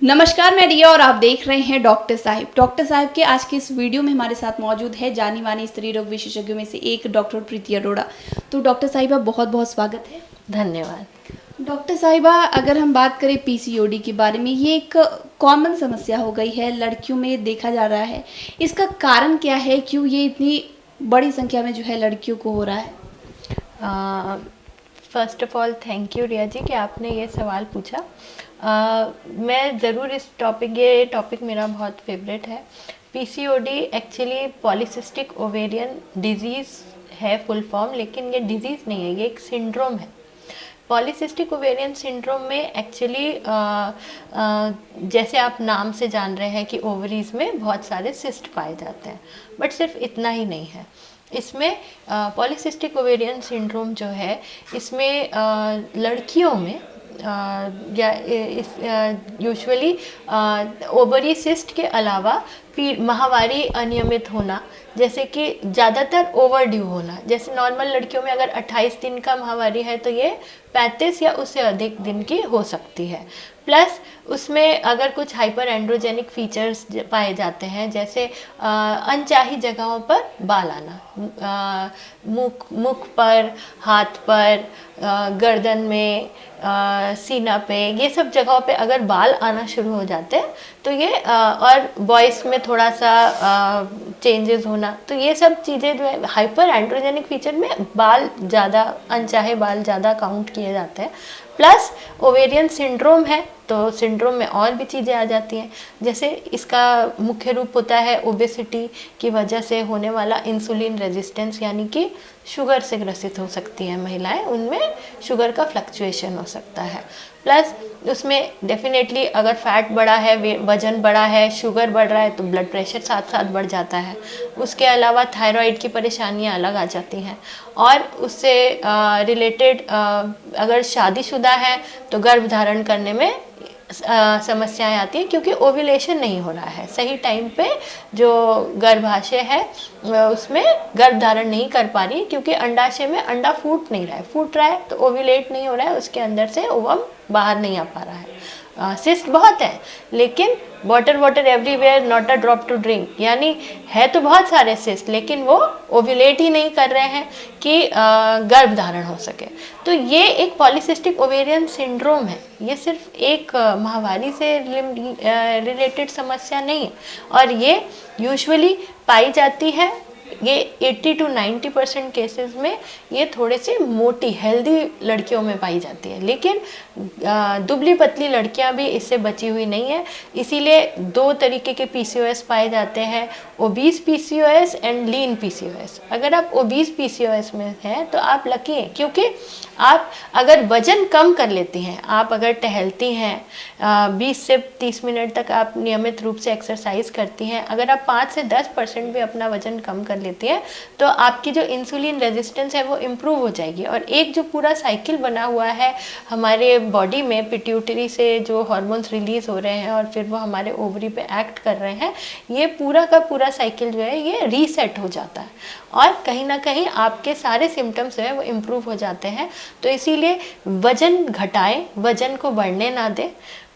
नमस्कार, मैं रिया और आप देख रहे हैं डॉक्टर साहिब। डॉक्टर साहिब के आज के इस वीडियो में हमारे साथ मौजूद है जानी मानी स्त्री रोग विशेषज्ञों में से एक डॉक्टर प्रीति अरोड़ा। तो डॉक्टर साहिबा, बहुत बहुत स्वागत है। धन्यवाद। डॉक्टर साहिबा, अगर हम बात करें पीसीओडी के बारे में, ये एक कॉमन समस्या हो गई है, लड़कियों में देखा जा रहा है। इसका कारण क्या है, क्यों ये इतनी बड़ी संख्या में जो है लड़कियों को हो रहा है? First of all thank you Riya ji कि आपने ये सवाल पूछा। मैं ज़रूर ये टॉपिक मेरा बहुत फेवरेट है। PCOD actually polycystic ovarian disease है फुल फॉर्म, लेकिन ये डिजीज़ नहीं है, ये एक सिंड्रोम है। पॉलीसिस्टिक ओवेरियन सिंड्रोम में एक्चुअली जैसे आप नाम से जान रहे हैं कि ओवरीज में बहुत सारे सिस्ट पाए जाते हैं, बट सिर्फ इतना ही नहीं है। इसमें पॉलीसिस्टिक ओवेरियन सिंड्रोम जो है, इसमें लड़कियों में यूजुअली ओवरी सिस्ट के अलावा माहवारी अनियमित होना, जैसे कि ज़्यादातर ओवरड्यू होना। जैसे नॉर्मल लड़कियों में अगर 28 दिन का माहवारी है तो ये 35 या उससे अधिक दिन की हो सकती है। प्लस उसमें अगर कुछ हाइपर एंड्रोजेनिक फीचर्स पाए जाते हैं, जैसे अनचाही जगहों पर बाल आना, मुख पर, हाथ पर, गर्दन में, सीना पे, ये सब जगहों पे अगर बाल आना शुरू हो जाते हैं तो ये और वॉइस में थोड़ा सा चेंजेस होना, तो ये सब चीज़ें जो है हाइपर एंड्रोजेनिक फीचर में बाल ज़्यादा, अनचाहे बाल ज़्यादा काउंट किए जाते हैं। प्लस ओवेरियन सिंड्रोम है तो सिंड्रोम में और भी चीज़ें आ जाती हैं, जैसे इसका मुख्य रूप होता है ओबेसिटी की वजह से होने वाला इंसुलिन रेजिस्टेंस, यानी कि शुगर से ग्रसित हो सकती हैं महिलाएं, उनमें शुगर का फ्लक्चुएशन हो सकता है। प्लस उसमें डेफिनेटली अगर फैट बढ़ा है, वजन बढ़ा है, शुगर बढ़ रहा है तो ब्लड प्रेशर साथ साथ बढ़ जाता है। उसके अलावा थायराइड की परेशानियां अलग आ जाती हैं, और उससे रिलेटेड अगर शादीशुदा है तो गर्भ धारण करने में समस्याएं आती हैं, क्योंकि ओव्यूलेशन नहीं हो रहा है सही टाइम पे। जो गर्भाशय है उसमें गर्भ धारण नहीं कर पा रही, क्योंकि अंडाशय में अंडा फूट नहीं रहा है, फूट रहा है तो ओव्यूलेट नहीं हो रहा है, उसके अंदर से ओवम बाहर नहीं आ पा रहा है। सिस्ट बहुत है, लेकिन water everywhere not a drop to drink, यानी है तो बहुत सारे सिस्ट, लेकिन वो ओव्यूलेट ही नहीं कर रहे हैं कि गर्भ धारण हो सके। तो ये एक पॉलीसिस्टिक ओवेरियन सिंड्रोम है, ये सिर्फ एक माहवारी से रिलेटेड समस्या नहीं है, और ये यूजुअली पाई जाती है, ये 80 to 90% केसेस में ये थोड़े से मोटी हेल्दी लड़कियों में पाई जाती है, लेकिन दुबली पतली लड़कियां भी इससे बची हुई नहीं है। इसीलिए दो तरीके के पीसीओएस पाए जाते हैं, obese PCOS and lean PCOS. अगर आप ओबीस पीसीओएस में हैं तो आप लकी हैं, क्योंकि आप अगर वजन कम कर लेती हैं, आप अगर टहलती हैं, 20 से 30 मिनट तक आप नियमित रूप से एक्सरसाइज करती हैं, अगर आप 5 से 10% भी अपना वजन कम कर लेती हैं तो आपकी जो इंसुलिन रेजिस्टेंस है वो इम्प्रूव हो जाएगी। और एक जो पूरा साइकिल बना हुआ है हमारे बॉडी में, पिट्यूटरी से जो हार्मोन्स रिलीज हो रहे हैं और फिर वो हमारे ओवरी पे एक्ट कर रहे हैं, ये पूरा का पूरा साइकिल जो है ये रीसेट हो जाता है, और कहीं ना कहीं आपके सारे सिम्टम्स जो है वो इम्प्रूव हो जाते हैं। तो इसीलिए वजन घटाएं, वजन को बढ़ने ना दें।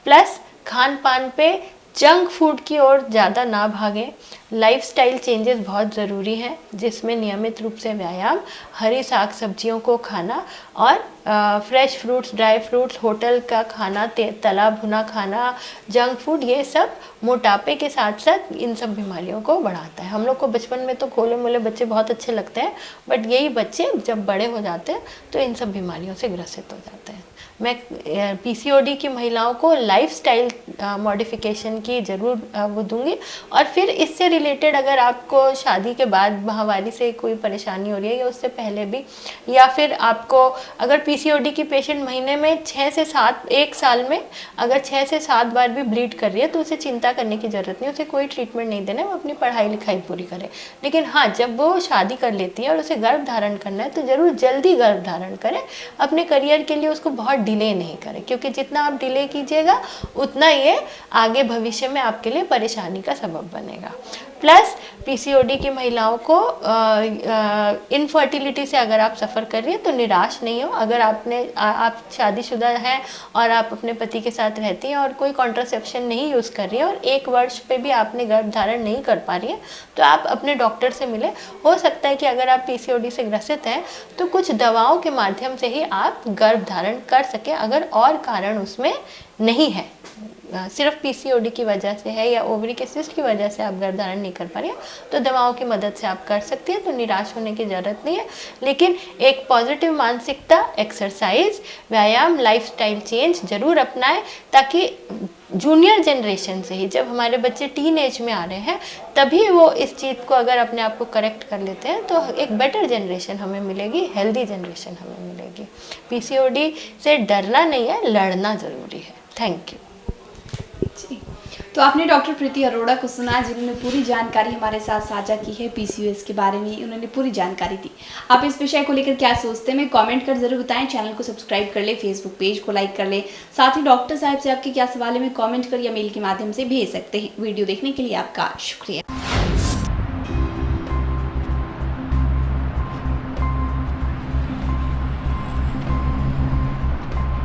प्लस खान पान पे जंक फूड की ओर ज़्यादा ना भागें। लाइफस्टाइल चेंजेस बहुत ज़रूरी हैं, जिसमें नियमित रूप से व्यायाम, हरी साग सब्जियों को खाना, और fresh fruits, dry fruits, hotel का खाना, तला भुना खाना, जंक फूड, ये सब मोटापे के साथ साथ इन सब बीमारियों को बढ़ाता है। हम लोग को बचपन में तो खोले मोले बच्चे बहुत अच्छे लगते हैं, बट यही बच्चे जब बड़े हो जाते हैं तो इन सब बीमारियों से ग्रसित हो जाते हैं। मैं पीसीओडी की महिलाओं को लाइफस्टाइल मॉडिफिकेशन की ज़रूर वो दूंगी, और फिर इससे रिलेटेड अगर आपको शादी के बाद माहवारी से कोई परेशानी हो रही है या उससे पहले भी, या फिर आपको अगर पीसीओडी की पेशेंट महीने में 6 से 7, एक साल में अगर 6 से 7 बार भी ब्लीड कर रही है तो उसे चिंता करने की ज़रूरत नहीं, उसे कोई ट्रीटमेंट नहीं देना है, वो अपनी पढ़ाई लिखाई पूरी करे। लेकिन हाँ, जब वो शादी कर लेती है और उसे गर्भ धारण करना है तो ज़रूर जल्दी गर्भ धारण करें, अपने करियर के लिए उसको बहुत डिले नहीं करें, क्योंकि जितना आप डिले कीजिएगा उतना ये आगे भविष्य में आपके लिए परेशानी का सबब बनेगा। प्लस पीसीओडी की महिलाओं को इनफर्टिलिटी से अगर आप सफ़र कर रही हैं तो निराश नहीं हो। अगर आप शादीशुदा हैं और आप अपने पति के साथ रहती हैं और कोई कॉन्ट्रासेप्शन नहीं यूज़ कर रही हैं और 1 वर्ष पे भी आपने गर्भ धारण नहीं कर पा रही हैं, तो आप अपने डॉक्टर से मिले। हो सकता है कि अगर आप पीसीओडी से ग्रसित हैं तो कुछ दवाओं के माध्यम से ही आप गर्भ धारण कर सकें, अगर और कारण उसमें नहीं है, सिर्फ पीसीओडी की वजह से है या ओवरी के सिस्ट की वजह से आप गर्भ धारण नहीं कर पा रही हैं, तो दवाओं की मदद से आप कर सकती हैं, तो निराश होने की ज़रूरत नहीं है। लेकिन एक पॉजिटिव मानसिकता, एक्सरसाइज, व्यायाम, लाइफस्टाइल चेंज ज़रूर अपनाएं, ताकि जूनियर जनरेशन से ही, जब हमारे बच्चे टीन एज में आ रहे हैं, तभी वो इस चीज़ को अगर अपने आप को करेक्ट कर लेते हैं तो एक बेटर जनरेशन हमें मिलेगी, हेल्दी जनरेशन हमें मिलेगी। पीसीओडी से डरना नहीं है, लड़ना ज़रूरी है। Thank you. जी, तो आपने डॉक्टर प्रीति अरोड़ा को सुना, जिन्होंने पूरी जानकारी हमारे साथ साझा की है पीसीओएस के बारे में। उन्होंने पूरी जानकारी दी। आप इस विषय को लेकर क्या सोचते हैं, कमेंट कर जरूर बताएं। चैनल को सब्सक्राइब कर ले, फेसबुक पेज को लाइक कर ले। साथ ही डॉक्टर साहब से आपके क्या सवाल है, कमेंट कर या मेल के माध्यम से भेज सकते हैं। वीडियो देखने के लिए आपका शुक्रिया।